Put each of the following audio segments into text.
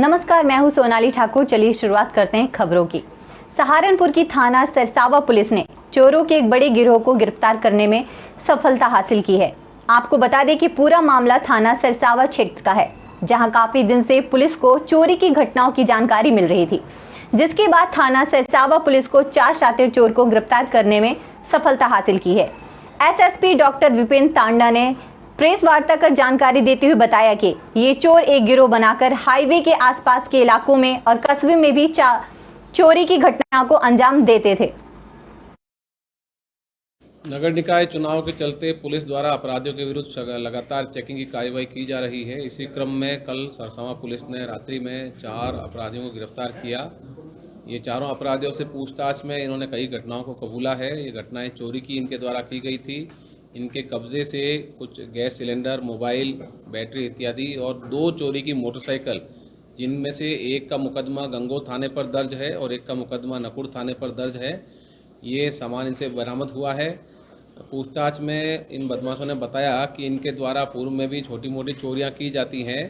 नमस्कार, मैं हूं सोनाली ठाकुर। चलिए शुरुआत करते हैं खबरों की। सहारनपुर की थाना सरसावा पुलिस ने चोरों के एक बड़े गिरोह को गिरफ्तार करने में सफलता हासिल की है। आपको बता दें कि पूरा मामला थाना सरसावा क्षेत्र का है, जहां काफी दिन से पुलिस को चोरी की घटनाओं की जानकारी मिल रही थी, जिसके बाद थाना सरसावा पुलिस को 4 शातिर चोर को गिरफ्तार करने में सफलता हासिल की है। एसएसपी डॉक्टर विपिन तांडा ने प्रेस वार्ता कर जानकारी देते हुए बताया कि ये चोर एक गिरोह बनाकर हाईवे के आसपास के इलाकों में और कस्बे में भी चोरी की घटना को अंजाम देते थे। नगर निकाय चुनाव के चलते पुलिस द्वारा अपराधियों के विरुद्ध लगातार चेकिंग की कार्रवाई की जा रही है। इसी क्रम में कल सरसावा पुलिस ने रात्रि में 4 अपराधियों को गिरफ्तार किया। ये चारों अपराधियों से पूछताछ में इन्होंने कई घटनाओं को कबूला है। ये घटनाएं चोरी की इनके द्वारा की गई थी। इनके कब्जे से कुछ गैस सिलेंडर, मोबाइल, बैटरी इत्यादि और 2 चोरी की मोटरसाइकिल, जिनमें से एक का मुकदमा गंगोह थाने पर दर्ज है और एक का मुकदमा नकुड़ थाने पर दर्ज है। ये सामान इनसे बरामद हुआ है। पूछताछ में इन बदमाशों ने बताया कि इनके द्वारा पूर्व में भी छोटी मोटी चोरियां की जाती हैं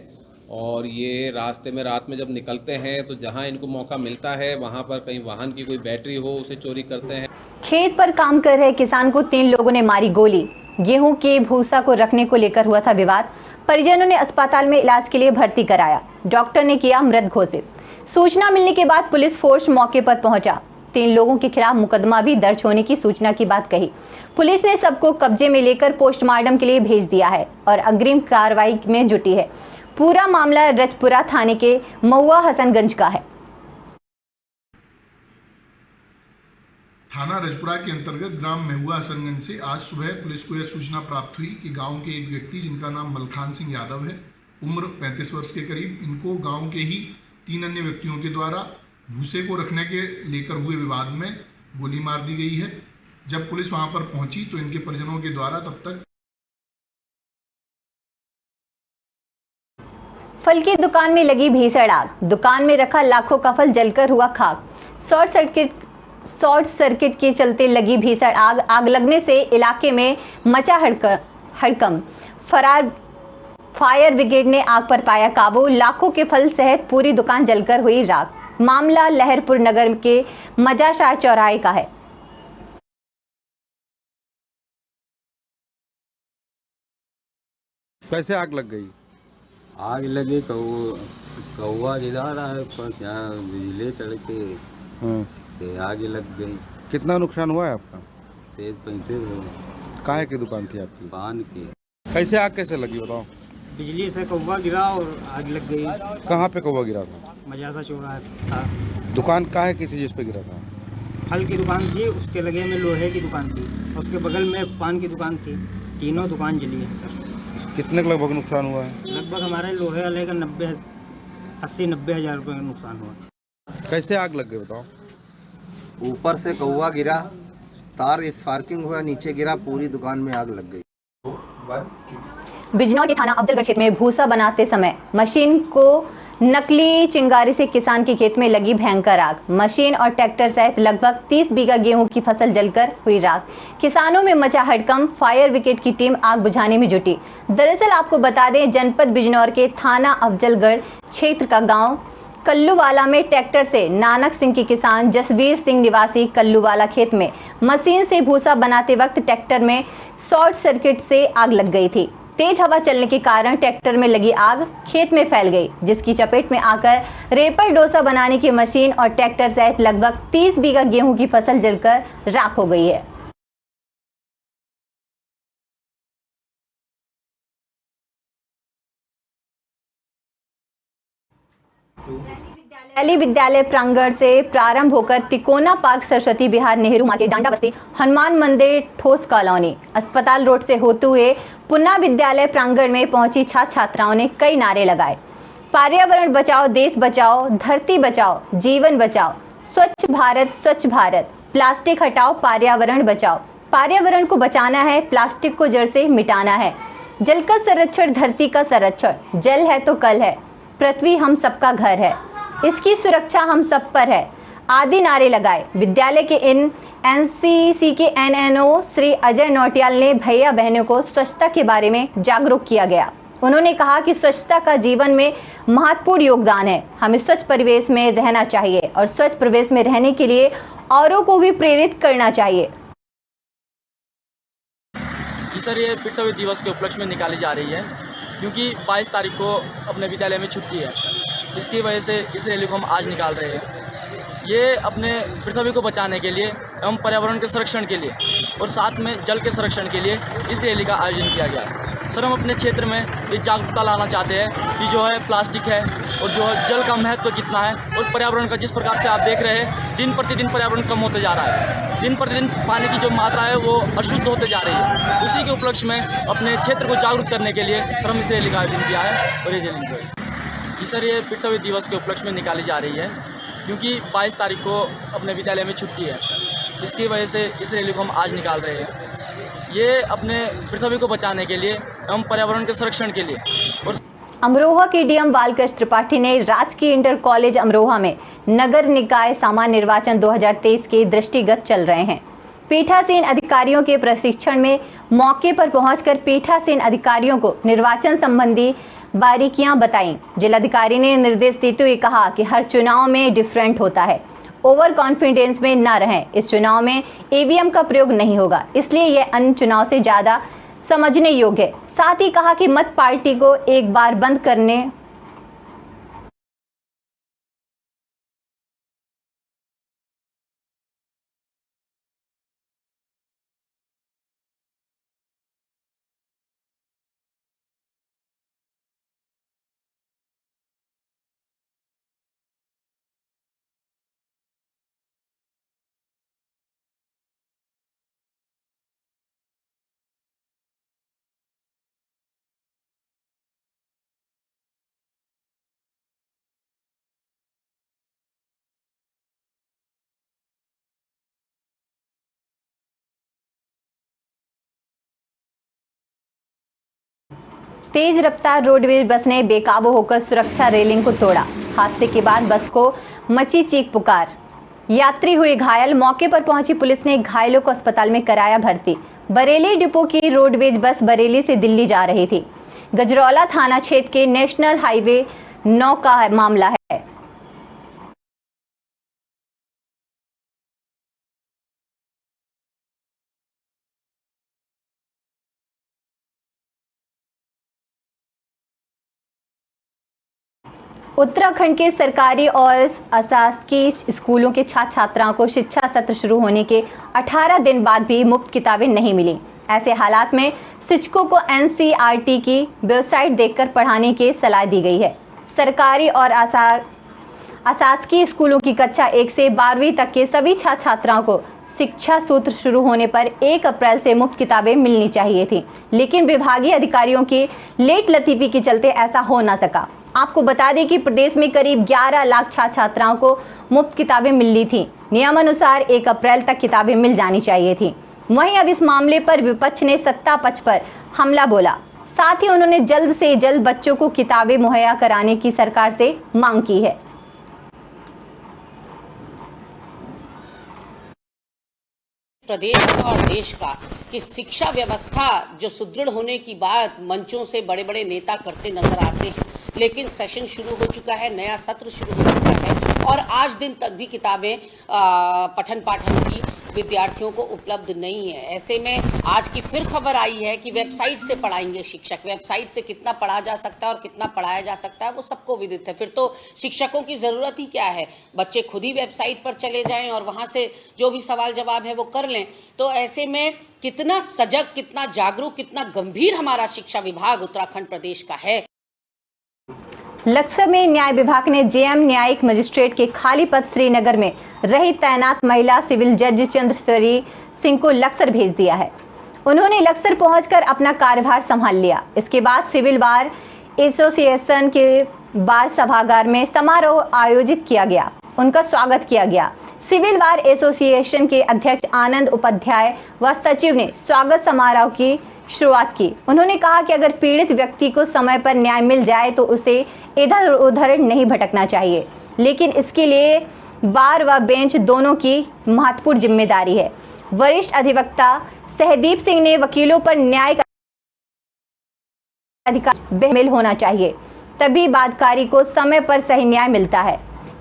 और ये रास्ते में रात में जब निकलते हैं तो जहां इनको मौका मिलता है वहां पर कहीं वाहन की कोई बैटरी हो उसे चोरी करते हैं। खेत पर काम कर रहे किसान को 3 लोगों ने मारी गोली। गेहूं के भूसा को रखने को लेकर हुआ था विवाद। परिजनों ने अस्पताल में इलाज के लिए भर्ती कराया। डॉक्टर ने किया मृत घोषित। सूचना मिलने के बाद पुलिस फोर्स मौके पर पहुंचा। 3 लोगों के खिलाफ मुकदमा भी दर्ज होने की सूचना की बात कही। पुलिस ने सबको कब्जे में लेकर पोस्टमार्टम के लिए भेज दिया है और अग्रिम कार्रवाई में जुटी है। पूरा मामला रजपुरा थाने के महुआ हसनगंज का है। थाना रजपुरा के अंतर्गत ग्राम महुआ हसनगंज से आज सुबह पुलिस को यह सूचना प्राप्त हुई कि गांव के एक व्यक्ति, जिनका नाम मलखान सिंह यादव है, उम्र 35 वर्ष के करीब, इनको गांव के ही 3 अन्य व्यक्तियों के द्वारा भूसे को रखने के लेकर हुए विवाद में गोली मार दी गई है। जब पुलिस वहां पर पहुंची तो इनके परिजनों के द्वारा तब तक फल की दुकान में लगी भीषण आग। दुकान में रखा लाखों का फल जलकर हुआ खाक। शॉर्ट सर्किट के चलते लगी भीषण आग लगने से इलाके में मचा हड़कंप। फायर ब्रिगेड ने आग पर पाया काबू। लाखों के फल सहित पूरी दुकान जलकर हुई राख। मामला लहरपुर नगर के मजाशाह चौराहे का है। कैसे आग लग गई? आग लगी कौवा गिरा रहा है पर क्या बिजली तड़के के आग लग गई। कितना नुकसान हुआ है आपका? 30-35 हो। काहे की दुकान थी आपकी? पान की। कैसे आग कैसे लगी बताओ? बिजली से कौवा गिरा और आग लग गई। कहाँ पे कौवा गिरा था? मजासा चौराहा था। दुकान काहे किसी चीज पे गिरा था? फल की दुकान थी, उसके लगे में लोहे की दुकान थी, उसके बगल में पान की दुकान थी। तीनों दुकान जली है सर। कितने का लगभग नुकसान हुआ है? लगभग हमारे लोहे वाले का 80-90 हज़ार रुपये का नुकसान हुआ। कैसे आग लग गई बताओ? ऊपर से कौवा गिरा, तार स्पार्किंग हुआ, नीचे गिरा, पूरी दुकान में आग लग गई। बिजनौर के थाना अफजलगढ़ क्षेत्र में भूसा बनाते समय मशीन को नकली चिंगारी से किसान के खेत में लगी भयंकर आग। मशीन और ट्रैक्टर सहित लगभग 30 बीघा गेहूं की फसल जलकर हुई राख। किसानों में मचा हड़कंप। फायर ब्रिगेड की टीम आग बुझाने में जुटी। दरअसल आपको बता दें, जनपद बिजनौर के थाना अफजलगढ़ क्षेत्र का गांव कल्लूवाला में ट्रैक्टर से नानक सिंह के किसान जसवीर सिंह निवासी कल्लूवाला खेत में मशीन से भूसा बनाते वक्त ट्रैक्टर में शॉर्ट सर्किट से आग लग गई थी। तेज हवा चलने के कारण ट्रैक्टर में लगी आग खेत में फैल गई, जिसकी चपेट में आकर रेपर डोसा बनाने की मशीन और ट्रैक्टर सहित लगभग 30 बीघा गेहूं की फसल जलकर राख हो गई है। दिल्ली विद्यालय प्रांगण से प्रारंभ होकर तिकोना पार्क, सरस्वती विहार, नेहरू मार्केट, डांडा बस्ती, हनुमान मंदिर, ठोस कॉलोनी, अस्पताल रोड से होते हुए पुन्ना विद्यालय प्रांगण में पहुंची छात्र छात्राओं ने कई नारे लगाए। पर्यावरण बचाओ, देश बचाओ, धरती बचाओ, जीवन बचाओ, स्वच्छ भारत, प्लास्टिक हटाओ, पर्यावरण बचाओ। पर्यावरण को बचाना है, प्लास्टिक को जड़ से मिटाना है। जल का संरक्षण, धरती का संरक्षण। जल है तो कल है, पृथ्वी हम सबका घर है, इसकी सुरक्षा हम सब पर है आदि नारे लगाए। विद्यालय के एनसीसी के एनएनओ श्री अजय नौटियाल ने भैया बहनों को स्वच्छता के बारे में जागरूक किया गया। उन्होंने कहा कि स्वच्छता का जीवन में महत्वपूर्ण योगदान है। हमें स्वच्छ परिवेश में रहना चाहिए और स्वच्छ परिवेश में रहने के लिए औरों को भी प्रेरित करना चाहिए। जी सर, ये पृथ्वी दिवस के उपलक्ष्य में निकाली जा रही है क्योंकि 22 तारीख को अपने विद्यालय में छुट्टी है। इसकी वजह से इस रैली को हम आज निकाल रहे हैं। ये अपने पृथ्वी को बचाने के लिए एवं पर्यावरण के संरक्षण के लिए और साथ में जल के संरक्षण के लिए इस रैली का आयोजन किया गया है। सर, हम अपने क्षेत्र में ये जागरूकता लाना चाहते हैं कि जो है प्लास्टिक है और जो है जल का महत्व कितना है और पर्यावरण का जिस प्रकार से आप देख रहे हैं दिन प्रतिदिन पर्यावरण कम होते जा रहा है। दिन प्रतिदिन पानी की जो मात्रा है वो अशुद्ध होते जा रही है। उसी के उपलक्ष्य में अपने क्षेत्र को जागरूक करने के लिए सर हम इस रैली का आयोजन किया है और ये रैली जो है जी सर, ये पृथ्वी दिवस के उपलक्ष्य में निकाली जा रही है क्योंकि 22 तारीख को अपने विद्यालय में छुट्टी है। इसकी वजह से इस रैली को हम आज निकाल रहे हैं। ये अपने पृथ्वी को बचाने के लिए एवं पर्यावरण के संरक्षण के लिए और अमरोहा के डीएम बालकृष्ण त्रिपाठी ने राजकीय इंटर कॉलेज अमरोहा में नगर निकाय सामान्य निर्वाचन 2023 के दृष्टिगत चल रहे हैं। पीठासीन अधिकारियों के प्रशिक्षण में मौके पर पहुंचकर पीठासीन अधिकारियों को निर्वाचन संबंधी बारीकियां बताईं। जिलाधिकारी ने निर्देश देते हुए कहा कि हर चुनाव में डिफरेंट होता है, ओवर कॉन्फिडेंस में न रहें। इस चुनाव में ईवीएम का प्रयोग नहीं होगा, इसलिए यह अन्य चुनाव से ज्यादा समझने योग्य है। साथ ही कहा कि मत पार्टी को एक बार बंद करने तेज रफ्तार रोडवेज बस ने बेकाबू होकर सुरक्षा रेलिंग को तोड़ा। हादसे के बाद बस को मची चीख पुकार, यात्री हुए घायल। मौके पर पहुंची पुलिस ने घायलों को अस्पताल में कराया भर्ती। बरेली डिपो की रोडवेज बस बरेली से दिल्ली जा रही थी। गजरौला थाना क्षेत्र के नेशनल हाईवे 9 का मामला है। उत्तराखंड के सरकारी और अशासकीय स्कूलों के छात्र छात्राओं को शिक्षा सत्र शुरू होने के 18 दिन बाद भी मुफ्त किताबें नहीं मिली। ऐसे हालात में शिक्षकों को एनसीईआरटी की वेबसाइट देखकर पढ़ाने की सलाह दी गई है। सरकारी और अशासकीय स्कूलों की कक्षा 1 से 12वीं तक के सभी छात्र छात्राओं को शिक्षा सूत्र शुरू होने पर 1 अप्रैल से मुफ्त किताबें मिलनी चाहिए थी, लेकिन विभागीय अधिकारियों की लेट लतीफी के चलते ऐसा हो न सका। आपको बता दें कि प्रदेश में करीब 11 लाख छात्र छात्राओं को मुफ्त किताबें मिलनी थी। नियमानुसार 1 अप्रैल तक किताबें मिल जानी चाहिए थी। वहीं अब इस मामले पर विपक्ष ने सत्ता पक्ष पर हमला बोला। साथ ही उन्होंने जल्द से जल्द बच्चों को किताबें मुहैया कराने की सरकार से मांग की है। प्रदेश का और देश का कि शिक्षा व्यवस्था जो सुदृढ़ होने की बात मंचों से बड़े बड़े नेता करते नजर आते हैं, लेकिन सेशन शुरू हो चुका है, नया सत्र शुरू हो चुका है और आज दिन तक भी किताबें पठन पाठन की विद्यार्थियों को उपलब्ध नहीं है। ऐसे में आज की फिर खबर आई है कि वेबसाइट से पढ़ाएंगे शिक्षक। वेबसाइट से कितना पढ़ा जा सकता है और कितना पढ़ाया जा सकता है वो सबको विदित है। फिर तो शिक्षकों की ज़रूरत ही क्या है, बच्चे खुद ही वेबसाइट पर चले जाएं और वहाँ से जो भी सवाल जवाब है वो कर लें। तो ऐसे में कितना सजग, कितना जागरूक, कितना गंभीर हमारा शिक्षा विभाग उत्तराखंड प्रदेश का है। लक्सर में न्याय विभाग ने जेएम न्यायिक मजिस्ट्रेट के खाली पद श्रीनगर में रही तैनात महिला सिविल जज चंद्रेश्वरी सिंह को लक्सर भेज दिया है। उन्होंने लक्सर पहुंचकर अपना कार्यभार संभाल लिया। इसके बाद सिविल बार एसोसिएशन के बार सभागार में समारोह आयोजित किया गया। उनका स्वागत किया गया। सिविल बार एसोसिएशन के अध्यक्ष आनंद उपाध्याय व सचिव ने स्वागत समारोह की शुरुआत की। उन्होंने कहा कि अगर पीड़ित व्यक्ति को समय पर न्याय मिल जाए तो उसे इधर उधर नहीं भटकना चाहिए, लेकिन इसके लिए बार व बेंच दोनों की महत्वपूर्ण जिम्मेदारी है। वरिष्ठ अधिवक्ता सहदीप सिंह ने वकीलों पर न्याय अधिकार बेमिल होना चाहिए, तभी बादकारी को समय पर सही न्याय मिलता है।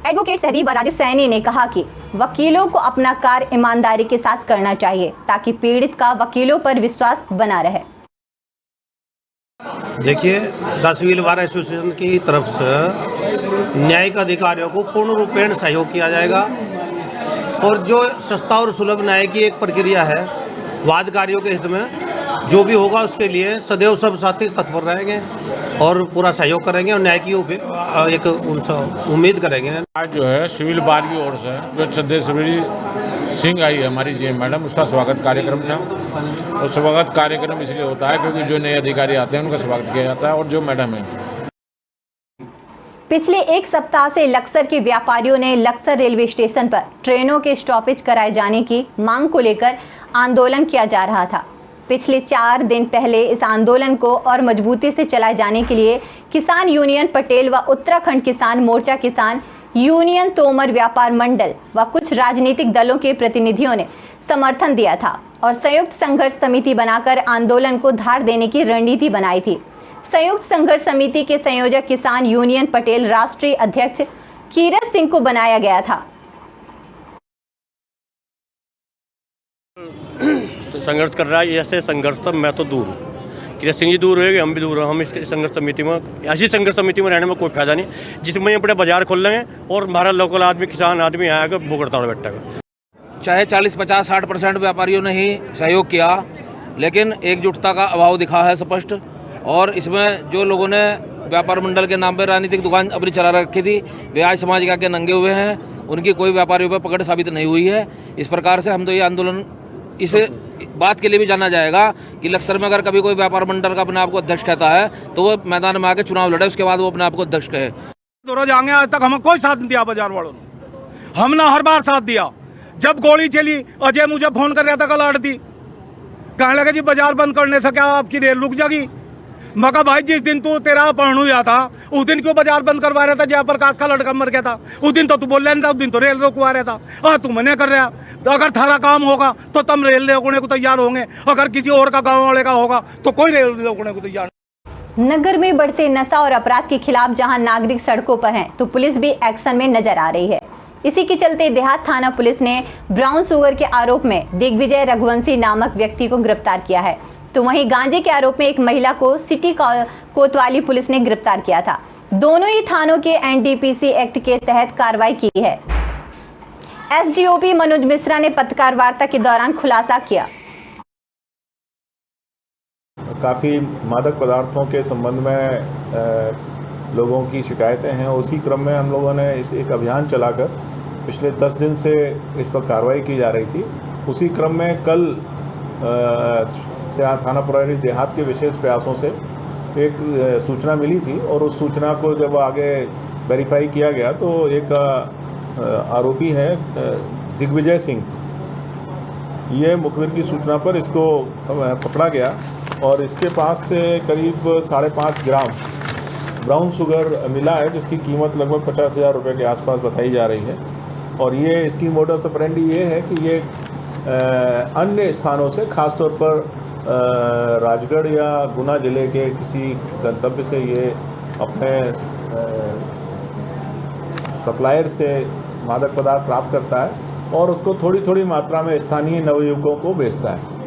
एडवोकेट सहरीब राजेश सैनी ने कहा कि वकीलों को अपना कार्य ईमानदारी के साथ करना चाहिए ताकि पीड़ित का वकीलों पर विश्वास बना रहे। देखिए, द सिविल बार एसोसिएशन की तरफ से न्यायिक अधिकारियों को पूर्ण रूपेण सहयोग किया जाएगा और जो सस्ता और सुलभ न्याय की एक प्रक्रिया है, वादकारियों के हित में जो भी होगा उसके लिए सदैव सब साथी तत्पर रहेंगे और पूरा सहयोग करेंगे और न्याय की एक उनसे उम्मीद करेंगे। आज जो है सिविल बार की ओर से जो चंदेश्वरी सिंह आई है हमारी जी मैडम, उसका स्वागत कार्यक्रम था। और स्वागत कार्यक्रम इसलिए होता है क्योंकि जो नए अधिकारी आते हैं उनका स्वागत किया जाता है और जो मैडम है। पिछले एक सप्ताह से लक्सर के व्यापारियों ने लक्सर रेलवे स्टेशन पर ट्रेनों के स्टॉपेज कराए जाने की मांग को लेकर आंदोलन किया जा रहा था। पिछले 4 दिन पहले इस आंदोलन को और मजबूती से चलाए जाने के लिए किसान यूनियन पटेल व उत्तराखंड किसान मोर्चा किसान यूनियन तोमर व्यापार मंडल व कुछ राजनीतिक दलों के प्रतिनिधियों ने समर्थन दिया था और संयुक्त संघर्ष समिति बनाकर आंदोलन को धार देने की रणनीति बनाई थी। संयुक्त संघर्ष समिति के संयोजक किसान यूनियन पटेल राष्ट्रीय अध्यक्ष कीरत सिंह को बनाया गया था। संघर्ष कर रहा है, ऐसे संघर्ष तब मैं तो दूर हूँ, कीरत सिंह जी दूर हुए, हम भी दूर हैं। हम इस संघर्ष समिति में, ऐसी संघर्ष समिति में रहने में कोई फायदा नहीं जिसमें अपने बाजार खोल लेंगे और हमारा लोकल आदमी किसान आदमी आएगा भूख हड़ताल बैठेगा। चाहे 40, 50, 60% व्यापारियों ने ही सहयोग किया, लेकिन एकजुटता का अभाव दिखा है स्पष्ट। और इसमें जो लोगों ने व्यापार मंडल के नाम पर राजनीतिक दुकान अपनी चला रखी थी, वे आज समाज के आगे नंगे हुए हैं, उनकी कोई व्यापारियों पर पकड़ साबित नहीं हुई है। इस प्रकार से हम तो ये आंदोलन इस बात के लिए भी जाना जाएगा कि लक्सर में अगर कभी कोई व्यापार मंडल का अपने आप को अध्यक्ष कहता है तो वो मैदान में आके चुनाव लड़े, उसके बाद वो अपने आप को अध्यक्ष कहे। तो रोज आगे आज तक हमें कोई साथ नहीं दिया बाजार वालों ने, हमने हर बार साथ दिया। जब गोली चली, अजय मुझे फोन कर रहा था कल आड़ती, कहने लगे जी बाजार बंद करने से क्या आपकी रेल रुक जाएगी। मैं कहा भाई जिस दिन तू तेरा अपहरण हुआ था उस दिन क्यों बाजार बंद करवा रहा था, जयप्रकाश का लड़का मर गया था उस दिन तो तू बोल रहा था, उस दिन तो रेल रोकवा रहा था। तू मना कर रहा, तो अगर थारा काम होगा तो तुम रेल रोकने को तैयार होंगे, अगर किसी और का गाँव वाले का होगा तो कोई रेल रोकने को तैयार। नगर में बढ़ते नशा और अपराध के खिलाफ जहां नागरिक सड़कों पर हैं, तो पुलिस भी एक्शन में नजर आ रही है। इसी के चलते देहात थाना पुलिस ने ब्राउन शुगर के आरोप में दिग्विजय रघुवंशी नामक व्यक्ति को गिरफ्तार किया है, तो वहीं गांजे के आरोप में एक महिला को सिटी कोतवाली पुलिस ने गिरफ्तार किया था। दोनों ही थानों के एनडीपीसी एक्ट के तहत कार्रवाई की है। एसडीओपी मनोज मिश्रा ने पत्रकार वार्ता के दौरान खुलासा किया। काफ़ी मादक पदार्थों के संबंध में लोगों की शिकायतें हैं, उसी क्रम में हम लोगों ने एक अभियान चलाकर पिछले 10 दिन से इस पर कार्रवाई की जा रही थी। उसी क्रम में कल थाना प्रभारी देहात के विशेष प्रयासों से एक सूचना मिली थी और उस सूचना को जब आगे वेरीफाई किया गया तो एक आरोपी है दिग्विजय सिंह, ये मुखबिर की सूचना पर इसको पकड़ा गया और इसके पास से करीब 5.5 ग्राम ब्राउन शुगर मिला है, जिसकी कीमत लगभग 50,000 रुपये के आसपास बताई जा रही है। और ये इसकी मोडस ऑपरेंडी ये है कि ये अन्य स्थानों से, खासतौर पर राजगढ़ या गुना जिले के किसी गंतव्य से ये अपने सप्लायर से मादक पदार्थ प्राप्त करता है और उसको थोड़ी थोड़ी मात्रा में स्थानीय नवयुवकों को बेचता है।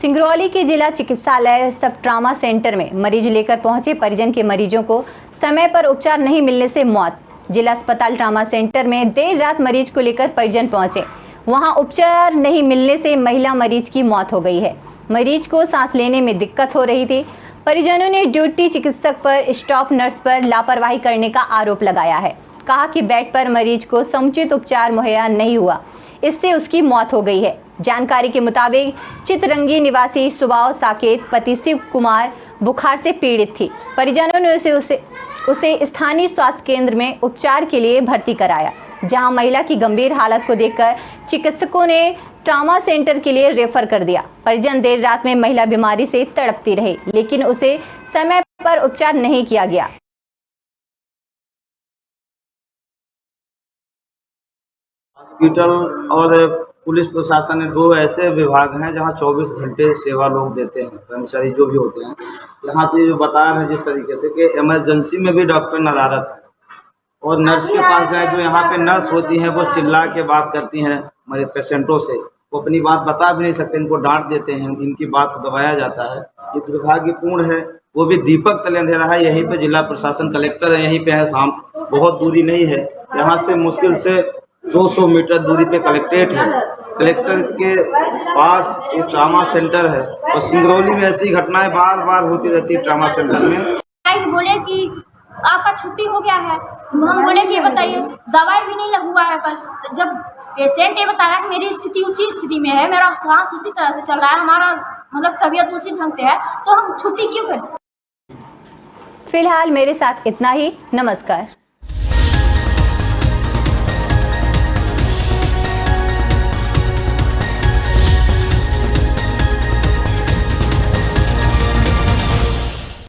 सिंगरौली के जिला चिकित्सालय सब ट्रामा सेंटर में मरीज लेकर पहुंचे परिजन के मरीजों को समय पर उपचार नहीं मिलने से मौत। जिला अस्पताल ट्रामा सेंटर में देर रात मरीज को लेकर परिजन पहुंचे, वहां उपचार नहीं मिलने से महिला मरीज की मौत हो गई है। मरीज को सांस लेने में दिक्कत हो रही थी। परिजनों ने ड्यूटी चिकित्सक पर, स्टाफ नर्स पर लापरवाही करने का आरोप लगाया है। कहा कि बेड पर मरीज को समुचित उपचार मुहैया नहीं हुआ, इससे उसकी मौत हो गई है। जानकारी के मुताबिक चितरंगी निवासी सुबाव साकेत पति शिव कुमार बुखार से पीड़ित थी। परिजनों ने उसे स्थानीय स्वास्थ्य केंद्र में उपचार के लिए भर्ती कराया, जहां महिला की गंभीर हालत को देखकर चिकित्सकों ने ट्रॉमा सेंटर के लिए रेफर कर दिया। परिजन देर रात में महिला बीमारी से तड़पती रही, लेकिन उसे समय पर उपचार नहीं किया गया। हॉस्पिटल और पुलिस प्रशासन में 2 ऐसे विभाग हैं जहां 24 घंटे सेवा लोग देते हैं, कर्मचारी जो भी होते हैं। यहाँ पे जो बता रहे हैं जिस तरीके से कि इमरजेंसी में भी डॉक्टर नदारत है, और नर्स के पास जाए, जो यहाँ पे नर्स होती हैं वो चिल्ला के बात करती हैं हमारे पेशेंटों से, वो अपनी बात बता भी नहीं सकते, इनको डांट देते हैं, इनकी बात को दबाया जाता है। ये दुर्भाग्यपूर्ण है। वो भी दीपक तलेंधेरा है, यहीं पे जिला प्रशासन कलेक्टर है, यहीं पे है, शाम बहुत दूरी नहीं है यहाँ से, मुश्किल से 200 मीटर दूरी पे कलेक्ट्रेट है। कलेक्टर के पास एक ट्रामा सेंटर है, और सिंगरौली में ऐसी घटनाएं बार बार होती रहती है ट्रामा सेंटर में। बोले कि आपका छुट्टी हो गया है, हम बोले कि बताइए दवाई भी नहीं लगा हुआ है, पर जब पेशेंट ये बता रहा है कि मेरी स्थिति उसी स्थिति में है, मेरा सांस उसी तरह से चल रहा है, हमारा मतलब तबीयत उसी ढंग से है, तो हम छुट्टी क्यों करें। फिलहाल मेरे साथ इतना ही। नमस्कार।